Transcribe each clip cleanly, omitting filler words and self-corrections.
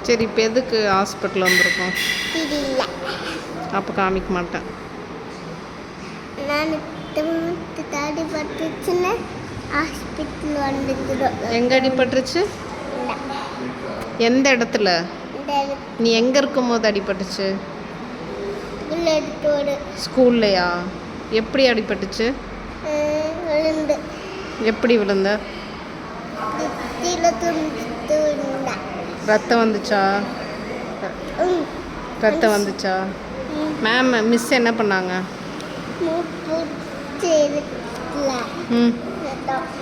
சரி, இப்போ எதுக்கு ஹாஸ்பிட்டல் வந்திருக்கோம்? தெரியல. அப்போ காமிக்க மாட்டேன். நான் தாடி பட்டுச்சுன்னு ஹாஸ்பிட்டல் வந்துக்கிறோம். எங்கே அடிபட்டுருச்சு? எந்த இடத்துல? நீ எங்கே இருக்கும் போது அடிபட்டுச்சு? ஸ்கூல்லையா? எப்படி அடிபட்டுச்சு? விழுந்து. எப்படி விழுந்த? ரத்தம் வந்துச்சா? ரத்தம் வந்துச்சா? மேம் மிஸ் என்ன பண்ணாங்க?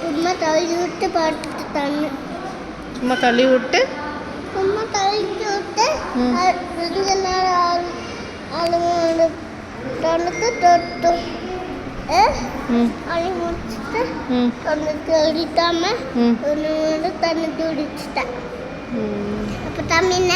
சும்மா தள்ளி விட்டு பார்த்துட்டாங்க. சும்மா தள்ளி விட்டு கொஞ்ச நேரம் தனக்கு தொட்டும் அழி முடிச்சுட்டு தனக்கு அடித்தாம ஒன்று தண்ணி துடிச்சிட்டேன். அப்போ தம்பி என்ன